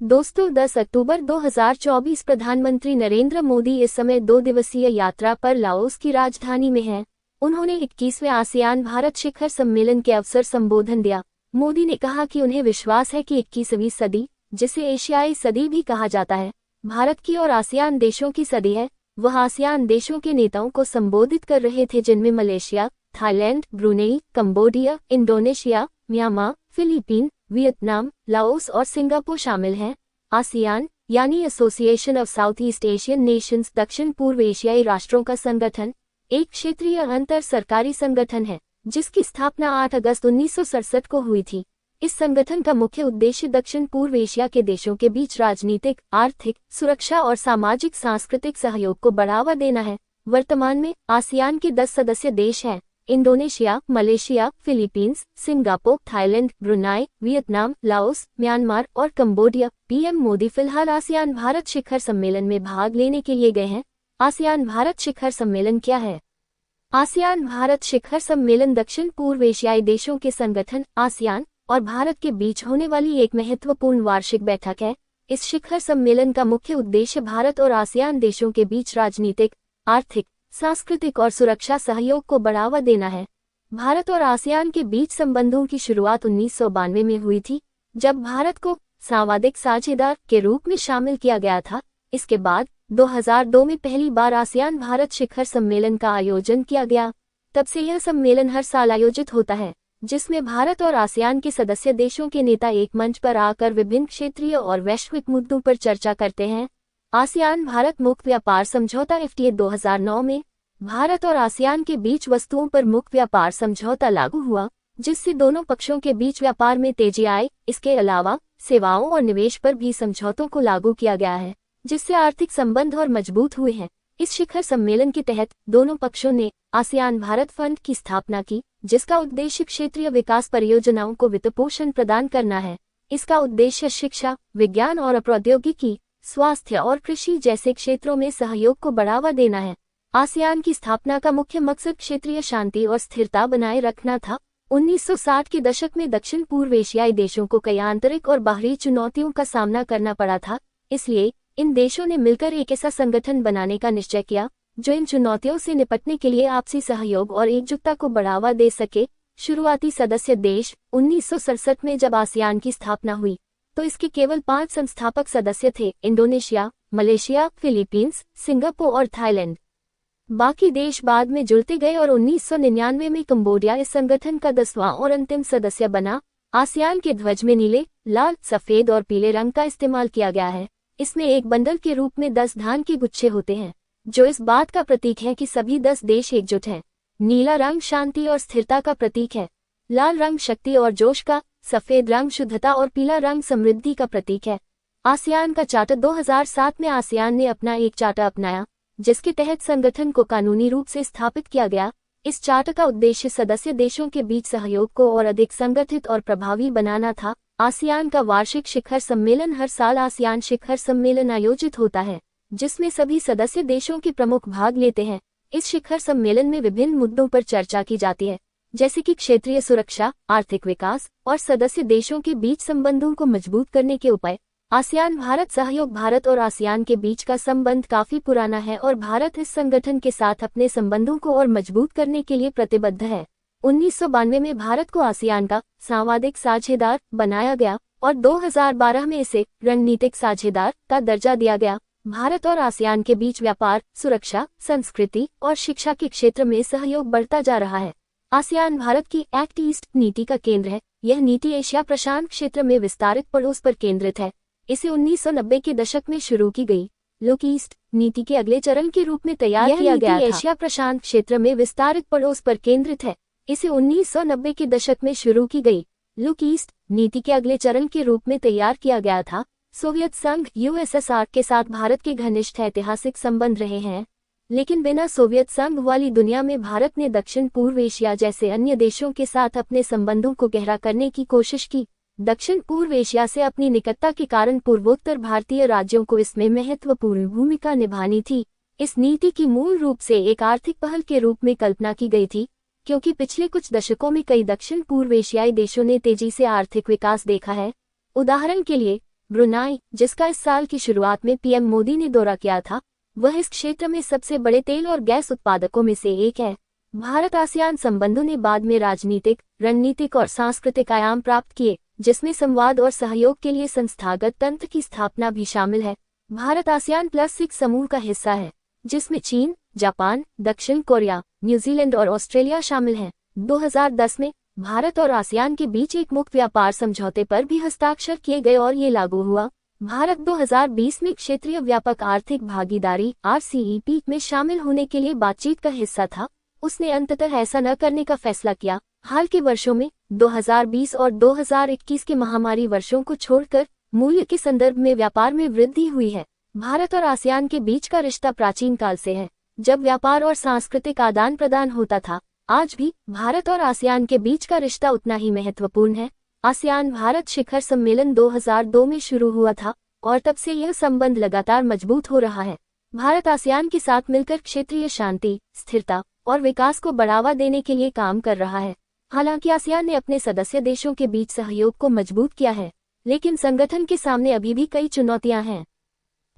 दोस्तों 10 अक्टूबर 2024 प्रधानमंत्री नरेंद्र मोदी इस समय 2 दिवसीय यात्रा पर लाओस की राजधानी में हैं। उन्होंने 21वें आसियान भारत शिखर सम्मेलन के अवसर संबोधन दिया। मोदी ने कहा कि उन्हें विश्वास है कि 21वीं सदी, जिसे एशियाई सदी भी कहा जाता है, भारत की और आसियान देशों की सदी है। वह आसियान देशों के नेताओं को संबोधित कर रहे थे, जिनमें Malaysia, Thailand, Brunei, Cambodia, Indonesia, Myanmar, Philippine, Vietnam, Laos और सिंगापुर शामिल हैं। आसियान यानी association of south east Asian Nations दक्षिण पूर्व एशियाई राष्ट्रों का संगठन एक क्षेत्रीय अंतर सरकारी संगठन है, जिसकी स्थापना 8 अगस्त 1967 को हुई थी। इस संगठन का मुख्य उद्देश्य दक्षिण पूर्व एशिया के देशों के बीच राजनीतिक, आर्थिक, सुरक्षा और सामाजिक सांस्कृतिक सहयोग को बढ़ावा देना है। वर्तमान में आसियान के 10 सदस्य देश हैं: Indonesia, Malaysia, Philippines, Singapore, Thailand, Brunei, Vietnam, Laos, Myanmar और कंबोडिया। पीएम मोदी फिलहाल आसियान भारत शिखर सम्मेलन में भाग लेने के लिए गए हैं। आसियान भारत शिखर सम्मेलन क्या है? आसियान भारत शिखर सम्मेलन दक्षिण पूर्व एशियाई देशों के संगठन आसियान और भारत के बीच होने वाली एक महत्वपूर्ण वार्षिक बैठक है। इस शिखर सम्मेलन का मुख्य उद्देश्य भारत और आसियान देशों के बीच राजनीतिक, आर्थिक, सांस्कृतिक और सुरक्षा सहयोग को बढ़ावा देना है। भारत और आसियान के बीच संबंधों की शुरुआत 1992 में हुई थी, जब भारत को सांवादिक साझेदार के रूप में शामिल किया गया था। इसके बाद 2002 में पहली बार आसियान भारत शिखर सम्मेलन का आयोजन किया गया। तब से यह सम्मेलन हर साल आयोजित होता है, जिसमें भारत और आसियान के सदस्य देशों के नेता एक मंच पर आकर विभिन्न क्षेत्रीय और वैश्विक मुद्दों पर चर्चा करते हैं। आसियान भारत मुक्त व्यापार समझौता FTA 2009 में भारत और आसियान के बीच वस्तुओं पर मुक्त व्यापार समझौता लागू हुआ, जिससे दोनों पक्षों के बीच व्यापार में तेजी आई। इसके अलावा सेवाओं और निवेश पर भी समझौतों को लागू किया गया है, जिससे आर्थिक संबंध और मजबूत हुए हैं। इस शिखर सम्मेलन के तहत दोनों पक्षों ने आसियान भारत फंड की स्थापना की, जिसका उद्देश्य क्षेत्रीय विकास परियोजनाओं को वित्तपोषण प्रदान करना है। इसका उद्देश्य शिक्षा, विज्ञान और प्रौद्योगिकी, स्वास्थ्य और कृषि जैसे क्षेत्रों में सहयोग को बढ़ावा देना है। आसियान की स्थापना का मुख्य मकसद क्षेत्रीय शांति और स्थिरता बनाए रखना था। 1960 के दशक में दक्षिण पूर्व एशियाई देशों को कई आंतरिक और बाहरी चुनौतियों का सामना करना पड़ा था, इसलिए इन देशों ने मिलकर एक ऐसा संगठन बनाने का निश्चय किया जो इन चुनौतियों से निपटने के लिए आपसी सहयोग और एकजुटता को बढ़ावा दे सके। शुरुआती सदस्य देश 1967 में जब आसियान की स्थापना हुई तो इसके केवल 5 संस्थापक सदस्य थे: इंडोनेशिया, मलेशिया, फिलीपींस, सिंगापुर और थाईलैंड। बाकी देश बाद में जुड़ते गए और 1999 में कंबोडिया इस संगठन का 10वां और अंतिम सदस्य बना। आसियान के ध्वज में नीले, लाल, सफेद और पीले रंग का इस्तेमाल किया गया है। इसमें एक बंडल के रूप में 10 धान के गुच्छे होते हैं, जो इस बात का प्रतीक है कि सभी 10 देश एकजुट हैं। नीला रंग शांति और स्थिरता का प्रतीक है, लाल रंग शक्ति और जोश का, सफेद रंग शुद्धता और पीला रंग समृद्धि का प्रतीक है। आसियान का चार्टर 2007 में आसियान ने अपना एक चार्टर अपनाया, जिसके तहत संगठन को कानूनी रूप से स्थापित किया गया। इस चार्टर का उद्देश्य सदस्य देशों के बीच सहयोग को और अधिक संगठित और प्रभावी बनाना था। आसियान का वार्षिक शिखर सम्मेलन हर साल आसियान शिखर सम्मेलन आयोजित होता है, जिसमें सभी सदस्य देशों के प्रमुख भाग लेते हैं। इस शिखर सम्मेलन में विभिन्न मुद्दों पर चर्चा की जाती है, जैसे कि क्षेत्रीय सुरक्षा, आर्थिक विकास और सदस्य देशों के बीच संबंधों को मजबूत करने के उपाय। आसियान भारत सहयोग। भारत और आसियान के बीच का संबंध काफी पुराना है और भारत इस संगठन के साथ अपने संबंधों को और मजबूत करने के लिए प्रतिबद्ध है। 1992 में भारत को आसियान का सांवादिक साझेदार बनाया गया और 2012 में इसे रणनीतिक साझेदार का दर्जा दिया गया। भारत और आसियान के बीच व्यापार, सुरक्षा, संस्कृति और शिक्षा के क्षेत्र में सहयोग बढ़ता जा रहा है। आसियान भारत की एक्ट ईस्ट नीति का केंद्र है। यह नीति एशिया प्रशांत क्षेत्र में विस्तारित पड़ोस पर केंद्रित है। इसे 1990 के दशक में शुरू की गई लुक ईस्ट नीति के अगले चरण के रूप में तैयार किया गया था। एशिया प्रशांत क्षेत्र में विस्तारित पड़ोस पर केंद्रित है। इसे 1990 के दशक में शुरू की गई लुक ईस्ट नीति के अगले चरण के रूप में तैयार किया गया था। सोवियत संघ USSR के साथ भारत के घनिष्ठ ऐतिहासिक संबंध रहे हैं, लेकिन बिना सोवियत संघ वाली दुनिया में भारत ने दक्षिण पूर्व एशिया जैसे अन्य देशों के साथ अपने संबंधों को गहरा करने की कोशिश की। दक्षिण पूर्व एशिया से अपनी निकटता के कारण पूर्वोत्तर भारतीय राज्यों को इसमें महत्वपूर्ण भूमिका निभानी थी। इस नीति की मूल रूप से एक आर्थिक पहल के रूप में कल्पना की गई थी, क्योंकि पिछले कुछ दशकों में कई दक्षिण पूर्व एशियाई देशों ने तेजी से आर्थिक विकास देखा है। उदाहरण के लिए ब्रुनाई, जिसका इस साल की शुरुआत में पीएम मोदी ने दौरा किया था, वह इस क्षेत्र में सबसे बड़े तेल और गैस उत्पादकों में से एक है। भारत आसियान संबंधों ने बाद में राजनीतिक, रणनीतिक और सांस्कृतिक आयाम प्राप्त किए, जिसमें संवाद और सहयोग के लिए संस्थागत तंत्र की स्थापना भी शामिल है। भारत आसियान +6 समूह का हिस्सा है, जिसमें चीन, जापान, दक्षिण कोरिया, न्यूजीलैंड और ऑस्ट्रेलिया शामिल हैं। 2010 में भारत और आसियान के बीच एक मुक्त व्यापार समझौते पर भी हस्ताक्षर किए गए और ये लागू हुआ। भारत 2020 में क्षेत्रीय व्यापक आर्थिक भागीदारी RCEP में शामिल होने के लिए बातचीत का हिस्सा था। उसने अंततः ऐसा न करने का फैसला किया। हाल के वर्षों में 2020 और 2021 के महामारी वर्षों को छोड़कर मूल्य के संदर्भ में व्यापार में वृद्धि हुई है। भारत और आसियान के बीच का रिश्ता प्राचीन काल से है, जब व्यापार और सांस्कृतिक आदान प्रदान होता था। आज भी भारत और आसियान के बीच का रिश्ता उतना ही महत्वपूर्ण है। आसियान भारत शिखर सम्मेलन 2002 में शुरू हुआ था और तब से यह संबंध लगातार मजबूत हो रहा है। भारत आसियान के साथ मिलकर क्षेत्रीय शांति, स्थिरता और विकास को बढ़ावा देने के लिए काम कर रहा है। हालांकि आसियान ने अपने सदस्य देशों के बीच सहयोग को मजबूत किया है, लेकिन संगठन के सामने अभी भी कई चुनौतियां हैं।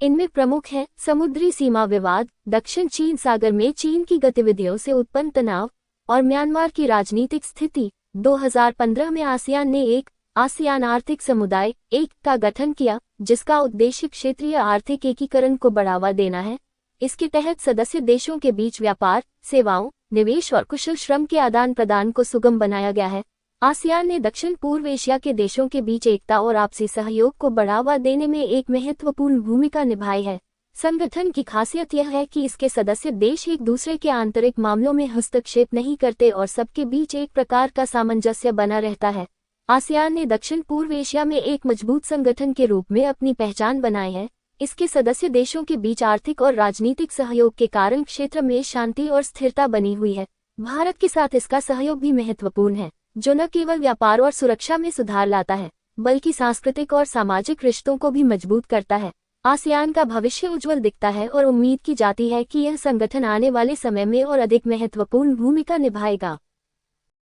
इनमें प्रमुख हैं समुद्री सीमा विवाद, दक्षिण चीन सागर में चीन की गतिविधियों से उत्पन्न तनाव और म्यांमार की राजनीतिक स्थिति। 2015 में आसियान ने एक आसियान आर्थिक समुदाय एक का गठन किया, जिसका उद्देश्य क्षेत्रीय आर्थिक एकीकरण को बढ़ावा देना है। इसके तहत सदस्य देशों के बीच व्यापार, सेवाओं, निवेश और कुशल श्रम के आदान प्रदान को सुगम बनाया गया है। आसियान ने दक्षिण पूर्व एशिया के देशों के बीच एकता और आपसी सहयोग को बढ़ावा देने में एक महत्वपूर्ण भूमिका निभाई है। संगठन की खासियत यह है कि इसके सदस्य देश एक दूसरे के आंतरिक मामलों में हस्तक्षेप नहीं करते और सबके बीच एक प्रकार का सामंजस्य बना रहता है। आसियान ने दक्षिण पूर्व एशिया में एक मजबूत संगठन के रूप में अपनी पहचान बनाई है। इसके सदस्य देशों के बीच आर्थिक और राजनीतिक सहयोग के कारण क्षेत्र में शांति और स्थिरता बनी हुई है। भारत के साथ इसका सहयोग भी महत्वपूर्ण है, जो न केवल व्यापार और सुरक्षा में सुधार लाता है, बल्कि सांस्कृतिक और सामाजिक रिश्तों को भी मजबूत करता है। आसियान का भविष्य उज्जवल दिखता है और उम्मीद की जाती है कि यह संगठन आने वाले समय में और अधिक महत्वपूर्ण भूमिका निभाएगा।